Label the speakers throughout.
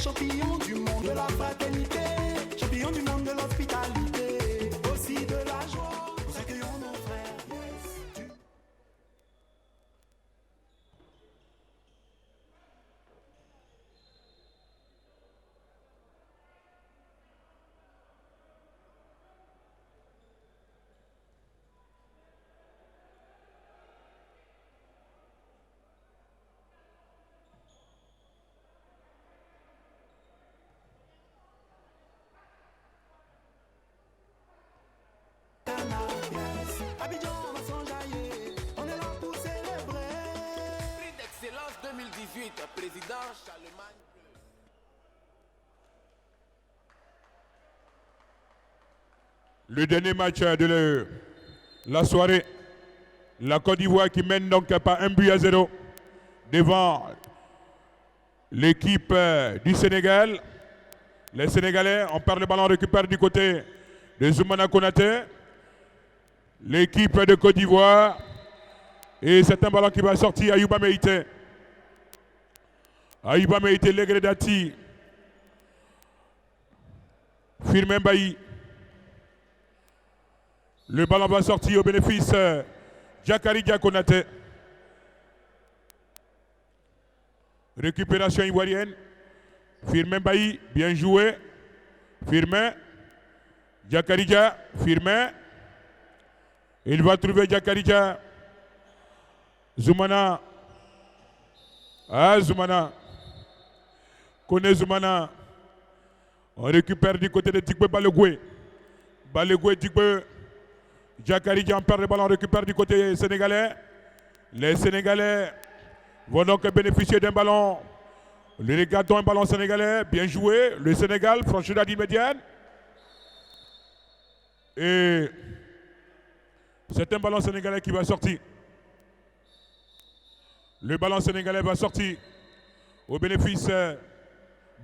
Speaker 1: champion du monde de la fraternité, champion du monde de l'hospitalité, aussi de la joie. Nous accueillons nos frères. Yes. Abidjan va s'enjailler, on est là pour célébrer.
Speaker 2: Prix d'excellence 2018, président Charlemagne.
Speaker 3: Le dernier match de la soirée, la Côte d'Ivoire qui mène donc par 1-0 devant l'équipe du Sénégal. Les Sénégalais, on perd le ballon, on récupère du côté de Zoumana Konaté. L'équipe de Côte d'Ivoire. Et c'est un ballon qui va sortir à Ayouba Meïté. Ayouba Meïté, Legredati. Firmin Bailly. Le ballon va sortir au bénéfice de Jakari Konaté. Récupération ivoirienne. Firmin Bailly, bien joué. Firmin. Jakaridja, Firmin. Il va trouver Jakaridja. Zoumana. Ah, Zoumana. Connaît Zoumana. On récupère du côté de Tigbe Balegoué. Balegoué, Tigbe. Jakaridja, on perd le ballon, on récupère du côté sénégalais. Les Sénégalais vont donc bénéficier d'un ballon. Le gardons un ballon sénégalais, bien joué. Le Sénégal, franchit la ligne médiane. Et c'est un ballon sénégalais qui va sortir. Le ballon sénégalais va sortir au bénéfice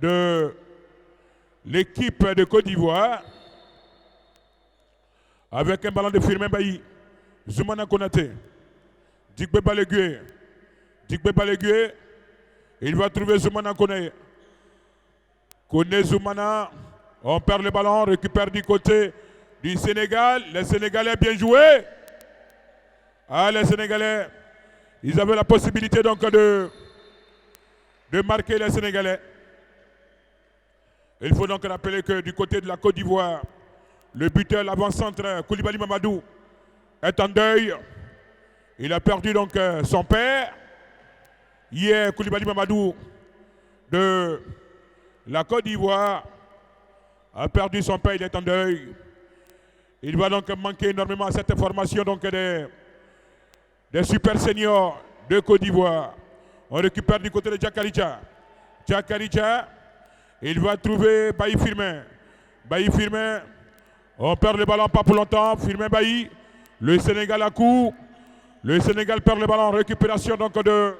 Speaker 3: de l'équipe de Côte d'Ivoire. Avec un ballon de Firmin Bailly. Zoumana Konaté. Dikbe Balegué. Dikbe Balegué. Il va trouver Zoumana Koné. Koné Zoumana. On perd le ballon, on récupère du côté du Sénégal. Les Sénégalais bien joués. Ah, les Sénégalais, ils avaient la possibilité donc de marquer les Sénégalais. Il faut donc rappeler que du côté de la Côte d'Ivoire, le buteur, l'avant-centre Koulibaly Mamadou est en deuil. Il a perdu donc son père. Hier, Koulibaly Mamadou de la Côte d'Ivoire a perdu son père, il est en deuil. Il va donc manquer énormément à cette formation donc des super seniors de Côte d'Ivoire. On récupère du côté de Jakaridja. Jakaridja, il va trouver Bailly Firmin. Bailly Firmin, on perd le ballon pas pour longtemps. Firmin Bailly, le Sénégal à coup. Le Sénégal perd le ballon. Récupération donc de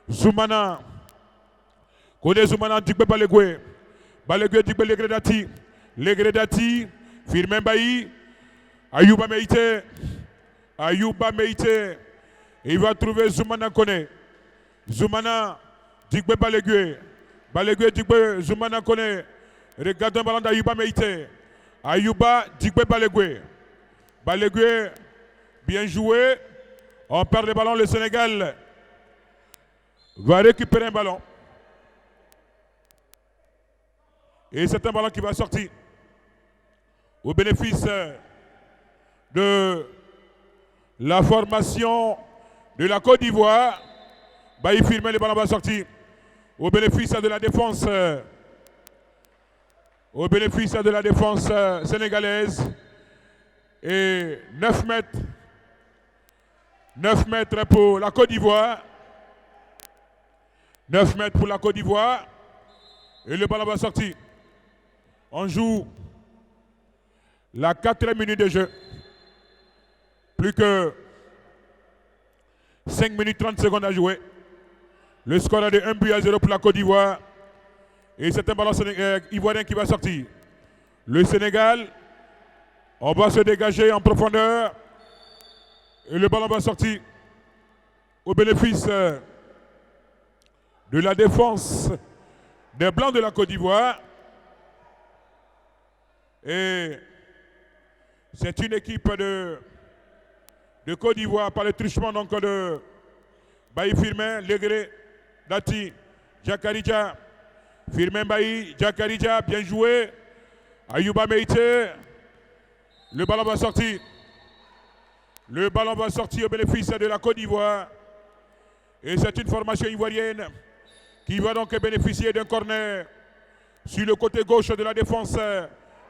Speaker 3: Zoumana. Kone Zoumana, Dikbe Balegoué. Balegoué, Dikbe Legredati. Legredati, Firmin Bailly. Ayouba Meïté. Ayouba Meïté. Il va trouver Zoumana Kone. Zoumana, Dikbe Balegoué. Balegoué, Dikbe Zoumana Kone. Regardons le ballon d'Ayouba Meïté. Ayouba, Dikbe Balegoué. Balegoué, bien joué. On perd le ballon, le Sénégal va récupérer un ballon. Et c'est un ballon qui va sortir au bénéfice de la formation de la Côte d'Ivoire. Bailly Firmin, le ballon va sortir au bénéfice de la défense. Au bénéfice de la défense sénégalaise. Et 9 mètres. 9 mètres pour la Côte d'Ivoire. 9 mètres pour la Côte d'Ivoire. Et le ballon va sortir. On joue la 4e minute de jeu. Plus que 5 minutes 30 secondes à jouer. Le score est de 1-0 pour la Côte d'Ivoire. Et c'est un ballon ivoirien qui va sortir. Le Sénégal, on va se dégager en profondeur. Et le ballon va sortir au bénéfice de la défense des Blancs de la Côte d'Ivoire. Et c'est une équipe de Côte d'Ivoire par le truchement donc de Bayi Firmin, Legré, Dati, Jakarija, Firmin Bayi, Jakarija, bien joué. Ayouba Meïté, le ballon va sortir. Le ballon va sortir au bénéfice de la Côte d'Ivoire. Et c'est une formation ivoirienne qui va donc bénéficier d'un corner sur le côté gauche de la défense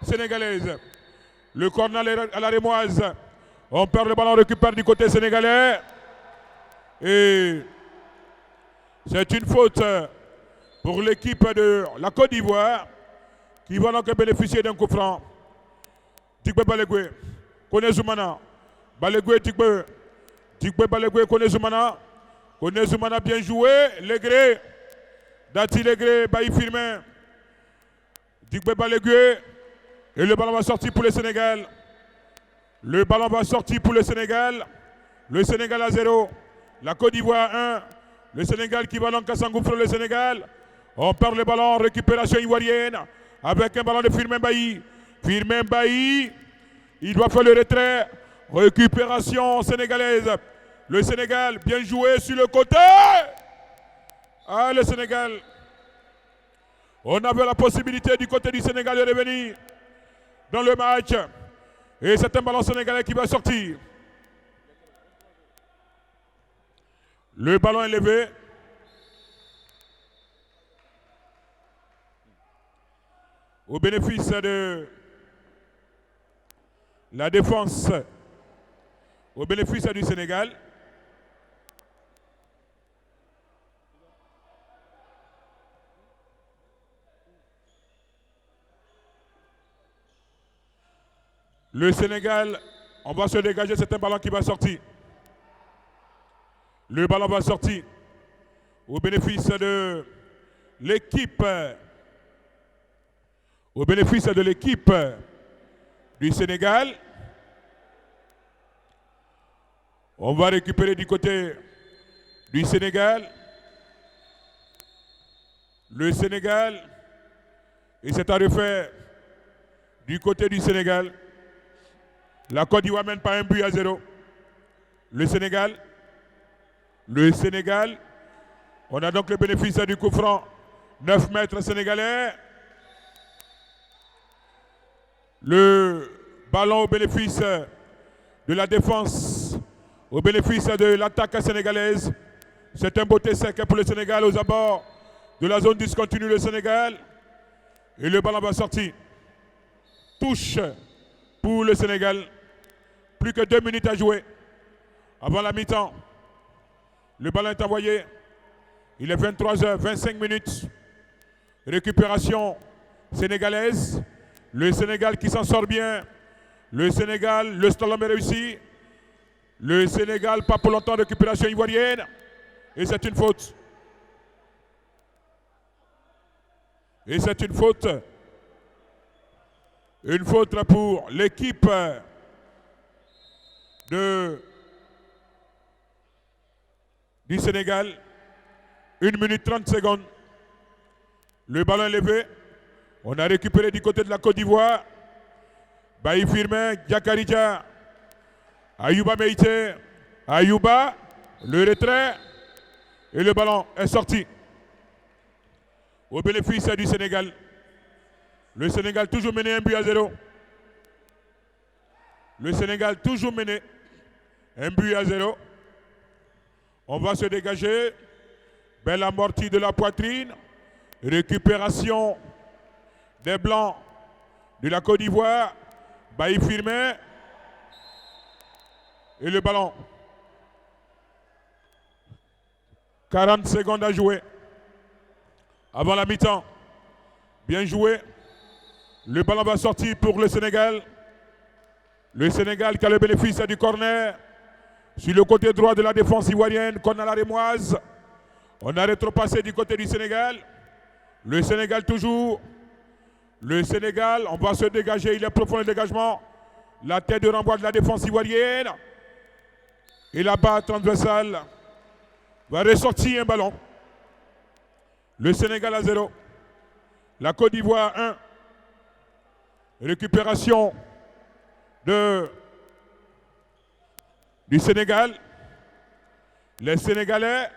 Speaker 3: sénégalaise. Le corner à la rémoise. On perd le ballon, on récupère du côté sénégalais. Et c'est une faute pour l'équipe de la Côte d'Ivoire qui va donc bénéficier d'un coup franc. Tigbe Balegwe, Kone Zoumana. Balegwe, Tigbe. Tigbe Balegwe, Kone Zoumana. Kone Zoumana bien joué. Legré. Dati Legré, Bayi Firmin. Tigbe Balegwe. Et le ballon va sortir pour le Sénégal. Le ballon va sortir pour le Sénégal. Le Sénégal à 0. La Côte d'Ivoire 1. Le Sénégal qui va donc s'engouffrer le Sénégal. On perd le ballon. Récupération ivoirienne. Avec un ballon de Firmin Bayi. Firmin Bayi. Il doit faire le retrait. Récupération sénégalaise. Le Sénégal bien joué sur le côté. Ah, le Sénégal. On avait la possibilité du côté du Sénégal de revenir dans le match. Et c'est un ballon sénégalais qui va sortir. Le ballon est levé. Au bénéfice de la défense, au bénéfice du Sénégal. Le Sénégal, on va se dégager, c'est un ballon qui va sortir. Le ballon va sortir au bénéfice de l'équipe. Au bénéfice de l'équipe du Sénégal. On va récupérer du côté du Sénégal. Le Sénégal. Et c'est à refaire du côté du Sénégal. La Côte d'Ivoire mène par 1-0. Le Sénégal. Le Sénégal. On a donc le bénéfice du coup franc. 9 mètres sénégalais. Le ballon au bénéfice de la défense, au bénéfice de l'attaque sénégalaise. C'est un beauté sec pour le Sénégal aux abords de la zone discontinue, le Sénégal. Et le ballon va sortir. Touche pour le Sénégal. Plus que 2 minutes à jouer avant la mi-temps. Le ballon est envoyé. Il est 23h25. Récupération sénégalaise. Le Sénégal qui s'en sort bien. Le Sénégal, le slalom est réussi. Le Sénégal, pas pour longtemps, récupération ivoirienne. Et c'est une faute. Et c'est une faute. Une faute pour l'équipe du Sénégal. 1 minute 30 secondes. Le ballon est levé. On a récupéré du côté de la Côte d'Ivoire. Bayi Firmin, Jakarija, Ayouba Meïté, Ayouba, le retrait. Et le ballon est sorti. Au bénéfice du Sénégal. Le Sénégal toujours mené 1-0. Le Sénégal toujours mené 1-0. On va se dégager. Belle amortie de la poitrine. Récupération des Blancs de la Côte d'Ivoire. Bayi Firmin. Et le ballon. 40 secondes à jouer. Avant la mi-temps. Bien joué. Le ballon va sortir pour le Sénégal. Le Sénégal qui a le bénéfice du corner. Sur le côté droit de la défense ivoirienne, qu'on a la rémoise. On a rétropassé du côté du Sénégal. Le Sénégal toujours. Le Sénégal, on va se dégager. Il est profond le dégagement. La tête de renvoi de la défense ivoirienne. Et là-bas, transversal. Va ressortir un ballon. Le Sénégal à 0. La Côte d'Ivoire 1. Récupération du Sénégal. Les Sénégalais.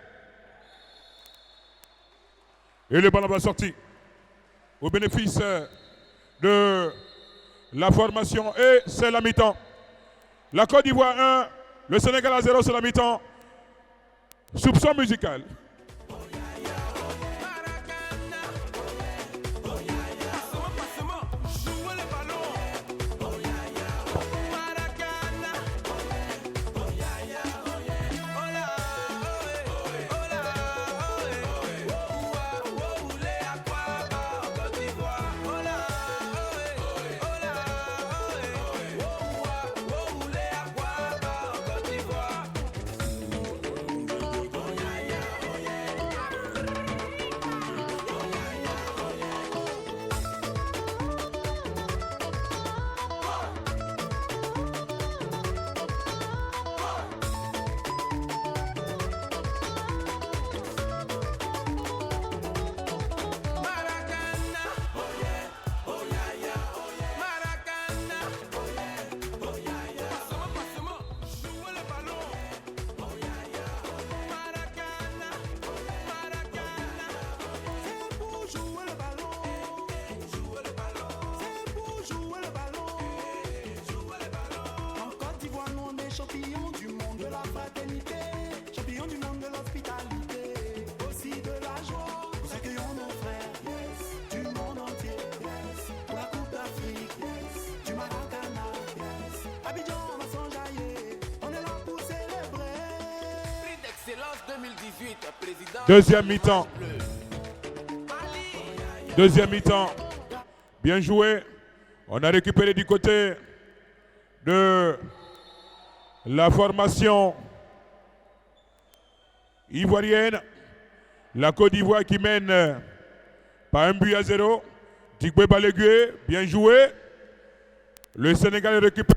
Speaker 3: Et le ballon va sortir au bénéfice de la formation. Et c'est la mi-temps. La Côte d'Ivoire 1, le Sénégal à 0, c'est la mi-temps. Soupçon musical.
Speaker 1: Champion du monde de la fraternité, champion du monde de l'hospitalité, aussi de la joie. Nous accueillons nos frères, yes, du monde entier, yes, pour la Coupe d'Afrique, yes, du Maracana, yes. Abidjan, on va s'enjailler, on est là pour célébrer.
Speaker 2: Prix d'excellence 2018, président.
Speaker 3: Deuxième mi-temps. Deuxième mi-temps. Bien joué. On a récupéré du côté de la formation ivoirienne. La Côte d'Ivoire qui mène par 1-0. Tigbe Balegué, bien joué. Le Sénégal récupère.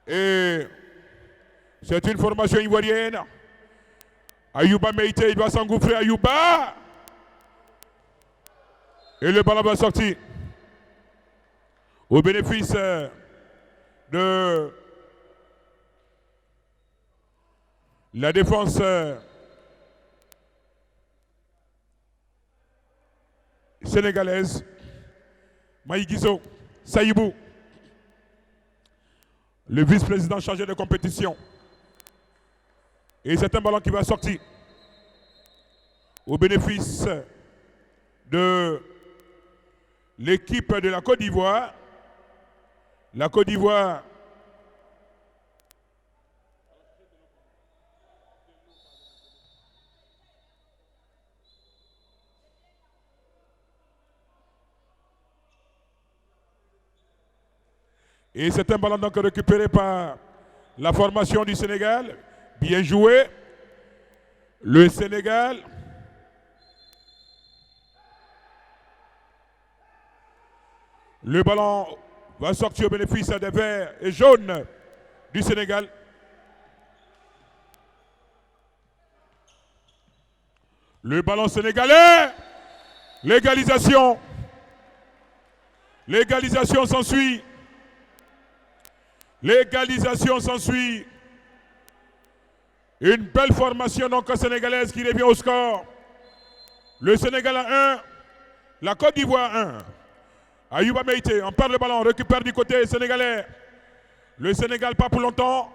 Speaker 3: Et c'est une formation ivoirienne. Ayouba Meïté, il doit s'engouffrer. Ayouba. Et le ballon va sortir au bénéfice de la défense sénégalaise. Maïgizo Saïbou, le vice-président chargé de compétition. Et c'est un ballon qui va sortir au bénéfice de l'équipe de la Côte d'Ivoire. La Côte d'Ivoire et c'est un ballon donc récupéré par la formation du Sénégal. Bien joué. Le Sénégal. Le ballon va sortir au bénéfice des verts et jaunes du Sénégal. Le ballon sénégalais. L'égalisation. L'égalisation s'ensuit. L'égalisation s'ensuit. Une belle formation donc sénégalaise qui revient au score. Le Sénégal a 1, la Côte d'Ivoire 1. Ayouba Meïté, on perd le ballon, récupère du côté sénégalais. Le Sénégal pas pour longtemps.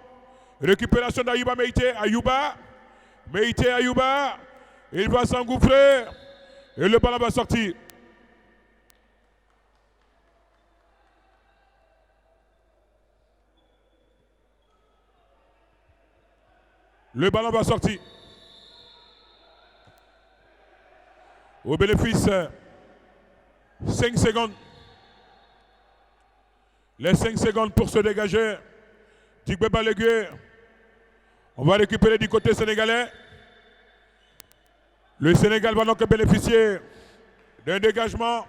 Speaker 3: Récupération d'Ayouba Meïté. Ayouba. Meïté Ayouba. Il va s'engouffrer. Et le ballon va sortir. Le ballon va sortir. Au bénéfice 5 secondes. Les 5 secondes pour se dégager. Tigbe Balegué. On va récupérer du côté sénégalais. Le Sénégal va donc bénéficier d'un dégagement.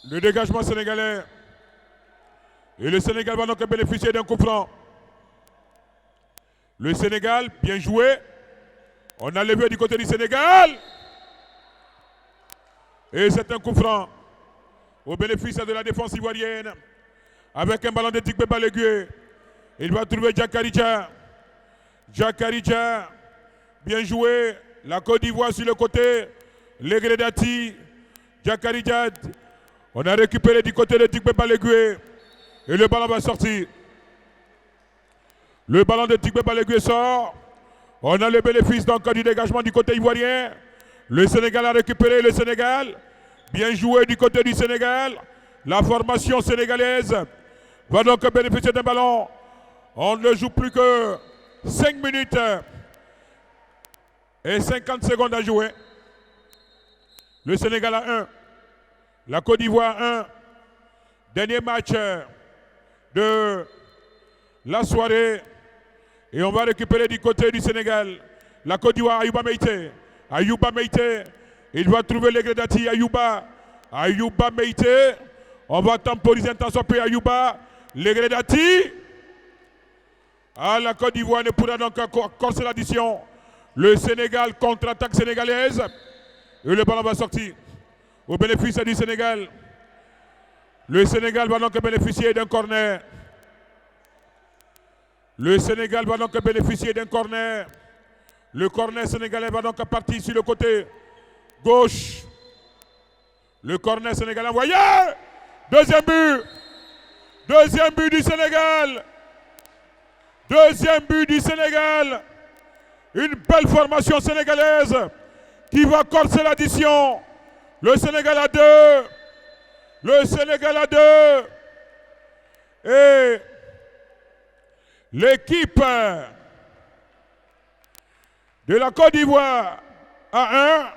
Speaker 3: Le dégagement sénégalais. Et le Sénégal va donc bénéficier d'un coup franc. Le Sénégal, bien joué. On a levé du côté du Sénégal. Et c'est un coup franc au bénéfice de la défense ivoirienne. Avec un ballon de Tigbe Balegue. Il va trouver Djakaridja. Djakaridja, bien joué. La Côte d'Ivoire sur le côté. Legredati. Djakaridja. On a récupéré du côté de Tigbe Balegue. Et le ballon va sortir. Le ballon de Tigbe Balegue sort. On a le bénéfice donc du dégagement du côté ivoirien. Le Sénégal a récupéré le Sénégal. Bien joué du côté du Sénégal. La formation sénégalaise va donc bénéficier d'un ballon. On ne joue plus que 5 minutes et 50 secondes à jouer. Le Sénégal a 1. La Côte d'Ivoire 1. Dernier match de la soirée. Et on va récupérer du côté du Sénégal. La Côte d'Ivoire, Ayouba Meïté. Ayouba Meïté. Il va trouver les Gredati. Ayouba. Ayouba Meïté. On va temporiser un temps soit peu Ayouba. Les Gredati. Ah, la Côte d'Ivoire ne pourra donc corser l'addition. Le Sénégal contre-attaque sénégalaise. Et le ballon va sortir. Au bénéfice du Sénégal. Le Sénégal va donc bénéficier d'un corner. Le Sénégal va donc bénéficier d'un corner. Le corner sénégalais va donc partir sur le côté gauche. Le corner sénégalais envoyé. Deuxième but. Deuxième but du Sénégal. Deuxième but du Sénégal. Une belle formation sénégalaise qui va corser l'addition. Le Sénégal a 2. Le Sénégal a 2. Et l'équipe de la Côte d'Ivoire a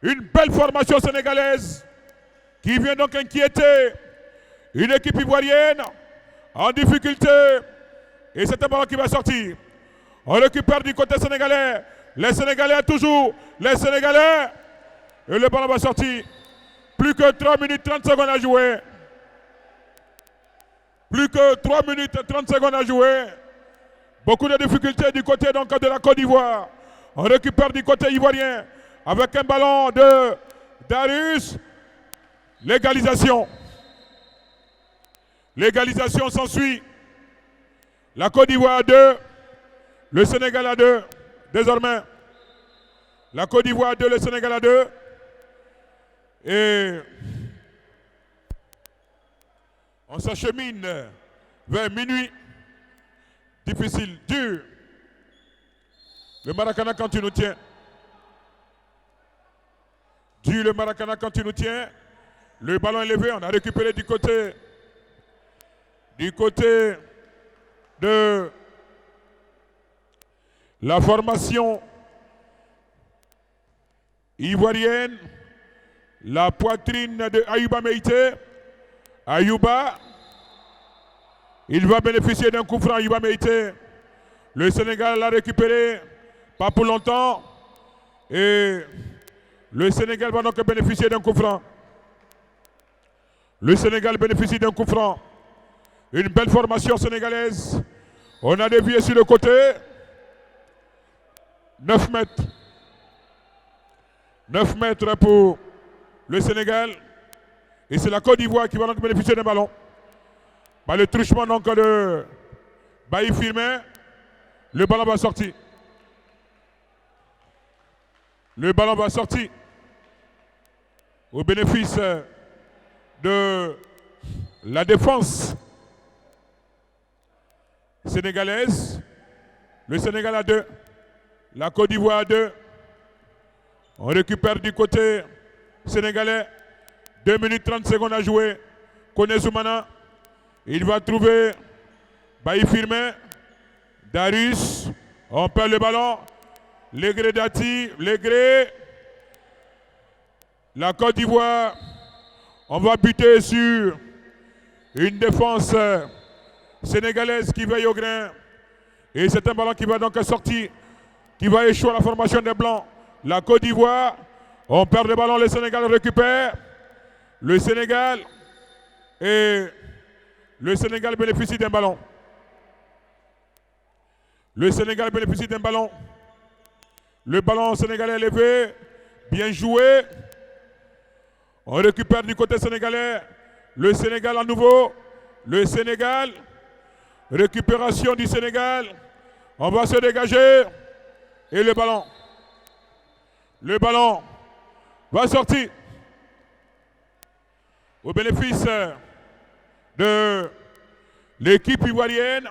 Speaker 3: 1. Une belle formation sénégalaise qui vient donc inquiéter une équipe ivoirienne en difficulté. Et c'est un ballon qui va sortir. On récupère du côté sénégalais. Les Sénégalais toujours. Les Sénégalais. Et le ballon va sortir. Plus que 3 minutes 30 secondes à jouer. Plus que 3 minutes 30 secondes à jouer. Beaucoup de difficultés du côté donc de la Côte d'Ivoire. On récupère du côté ivoirien. Avec un ballon de Darius. L'égalisation. L'égalisation s'ensuit. La Côte d'Ivoire a 2. Le Sénégal a 2. Désormais, la Côte d'Ivoire a 2, le Sénégal a 2. Et on s'achemine vers minuit. Difficile, dur. Le Maracana quand tu nous tiens. Dur le Maracana quand tu nous tiens. Le ballon est levé, on a récupéré du côté de la formation ivoirienne, la poitrine de Ayouba Meïté. Ayouba, il va bénéficier d'un coup franc, Ayouba Meïté. Le Sénégal l'a récupéré, pas pour longtemps. Et le Sénégal va donc bénéficier d'un coup franc. Le Sénégal bénéficie d'un coup franc. Une belle formation sénégalaise. On a dévié sur le côté. 9 mètres. 9 mètres pour le Sénégal. Et c'est la Côte d'Ivoire qui va donc bénéficier d'un ballon. Bah, le truchement donc de Bailly Firmin. Le ballon va sortir. Le ballon va sortir. Au bénéfice de la défense sénégalaise. Le Sénégal a 2. La Côte d'Ivoire a 2. On récupère du côté sénégalais. 2 minutes 30 secondes à jouer. Kone Zoumana. Il va trouver Bailly Firmin. Darius. On perd le ballon. Legré Dati. Legré. La Côte d'Ivoire. On va buter sur une défense sénégalaise qui veille au grain. Et c'est un ballon qui va donc sortir, qui va échouer à la formation des Blancs. La Côte d'Ivoire, on perd le ballon, le Sénégal récupère. Le Sénégal bénéficie d'un ballon. Le Sénégal bénéficie d'un ballon. Le ballon sénégalais est levé, bien joué. On récupère du côté sénégalais. Le Sénégal à nouveau. Le Sénégal. Récupération du Sénégal. On va se dégager. Et le ballon. Le ballon va sortir. Au bénéfice de l'équipe ivoirienne.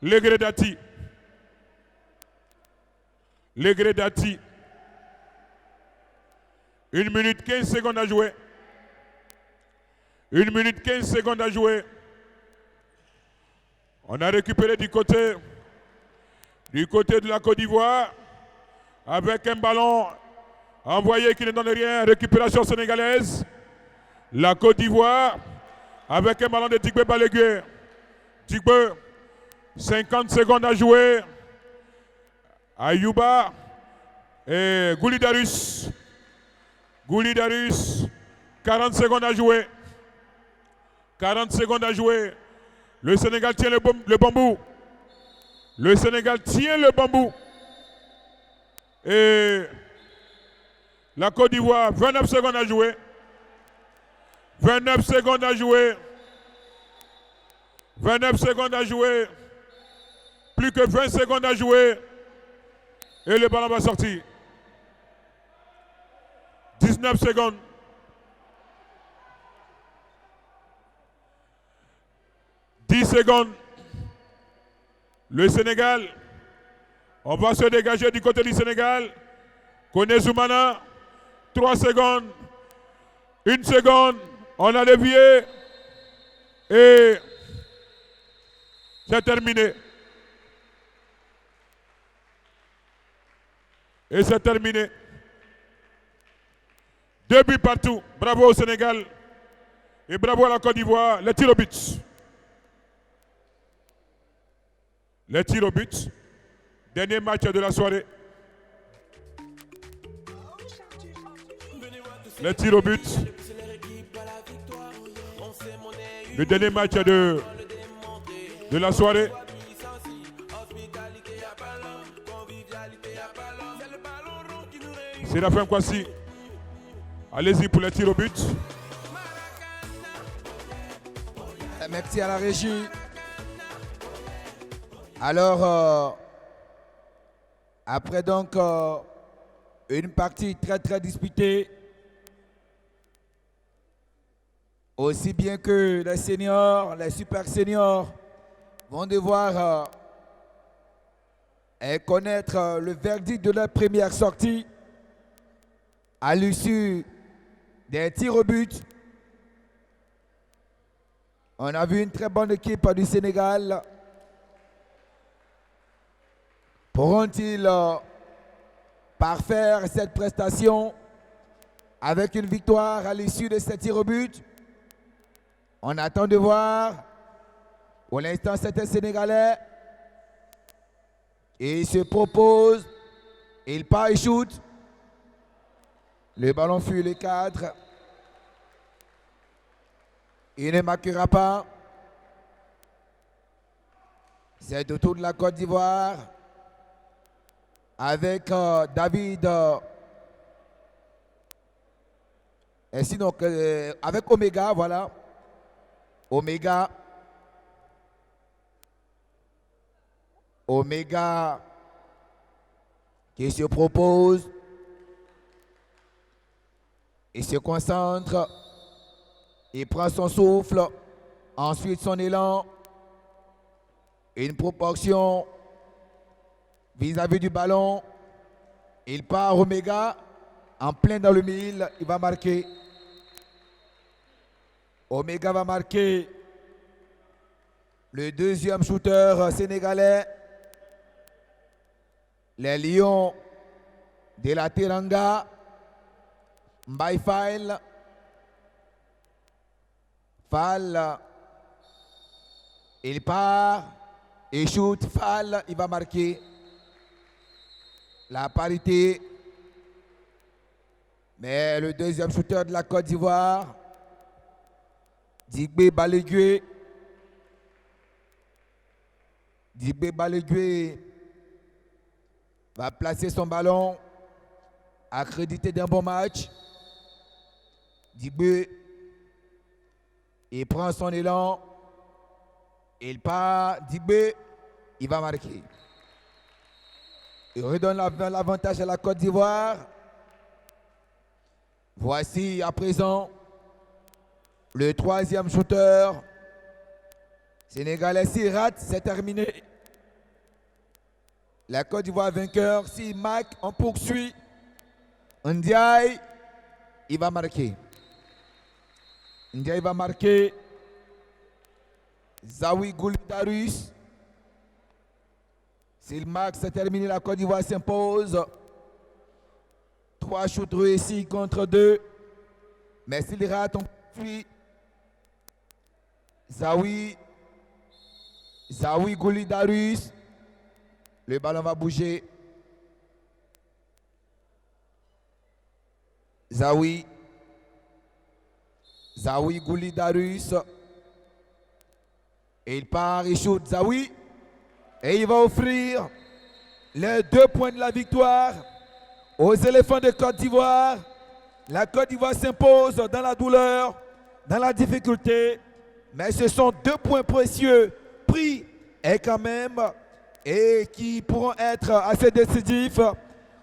Speaker 3: Les Gredati. Les Gredati. 1 minute 15 secondes à jouer. 1 minute 15 secondes à jouer. On a récupéré du côté de la Côte d'Ivoire avec un ballon envoyé qui ne donne rien. Récupération sénégalaise. La Côte d'Ivoire avec un ballon de Tigbe Balaguer. Tigbe, 50 secondes à jouer. Ayouba et Goulidarus. Goulidarus, 40 secondes à jouer. 40 secondes à jouer. Le Sénégal tient le bambou. Le Sénégal tient le bambou. Et la Côte d'Ivoire, 29 secondes à jouer. 29 secondes à jouer. 29 secondes à jouer. Plus que 20 secondes à jouer. Et le ballon va sortir. 19 secondes. 10 secondes. Le Sénégal. On va se dégager du côté du Sénégal. Kone Zoumana. 3 secondes. 1 seconde. On a dévié. Et c'est terminé. Et c'est terminé. 2 buts partout. Bravo au Sénégal. Et bravo à la Côte d'Ivoire. Les tirs au but. Les tirs au but. Dernier match de la soirée. Les tirs au but. Le dernier match de la soirée. C'est la fin Kwasi. Allez-y pour les tirs au but.
Speaker 4: Merci à la régie. Alors, après donc une partie très très disputée, aussi bien que les seniors, les super seniors vont devoir connaître le verdict de leur première sortie à l'issue des tirs au but. On a vu une très bonne équipe du Sénégal. Pourront-ils parfaire cette prestation avec une victoire à l'issue de ces tirs au but? On attend de voir. Pour l'instant, c'est un Sénégalais. Et il se propose. Il part et shoot. Le ballon fuit le cadre. Il ne marquera pas. C'est au tour de la Côte d'Ivoire. Avec David. Et sinon, avec Omega, voilà. Omega. Omega qui se propose. Il se concentre. Il prend son souffle. Ensuite son élan. Une proportion vis-à-vis du ballon. Il part Omega. En plein dans le mille. Il va marquer. Omega va marquer. Le deuxième shooter sénégalais. Les Lions de la Teranga. Mbaye Fall. Fall. Il part. Il shoot. Fall. Il va marquer. La parité. Mais le deuxième shooter de la Côte d'Ivoire. Digbe Balaguer. Digbe Balaguer va placer son ballon. accrédité d'un bon match. Digbe, il prend son élan. Il part. Digbe, il va marquer. Il redonne l'avantage à la Côte d'Ivoire. Voici à présent le troisième shooter. Sénégalais, s'il rate, c'est terminé. La Côte d'Ivoire vainqueur. S'il marque, on poursuit. Ndiaye, il va marquer. Ndiaye va marquer. Zawi Goulidarus. S'il marque, c'est terminé. La Côte d'Ivoire s'impose. 3 shoots réussis contre 2. Mais s'il rate, on poursuit. Zawi Goulidarus. Le ballon va bouger. Zawi Goulidarus. Et il part, il shoot Zawi. Et il va offrir les 2 points de la victoire aux éléphants de Côte d'Ivoire. La Côte d'Ivoire s'impose dans la douleur, dans la difficulté. Mais ce sont 2 points précieux pris et quand même et qui pourront être assez décisifs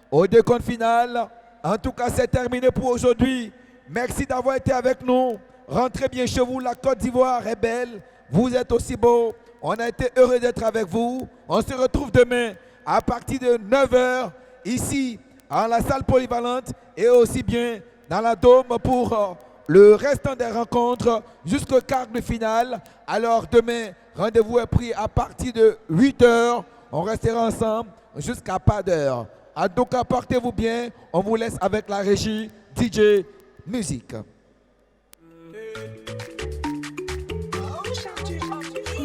Speaker 4: au décompte final. En tout cas, c'est terminé pour aujourd'hui. Merci d'avoir été avec nous. Rentrez bien chez vous. La Côte d'Ivoire est belle. Vous êtes aussi beau. On a été heureux d'être avec vous. On se retrouve demain à partir de 9h ici à la salle polyvalente et aussi bien dans la Dôme pour le restant des rencontres jusqu'au quart de finale. Alors demain, rendez-vous est pris à partir de 8h. On restera ensemble jusqu'à pas d'heure. En tout cas, portez-vous bien. On vous laisse avec la régie DJ Musique.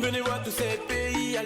Speaker 2: Venez voir tous ces pays.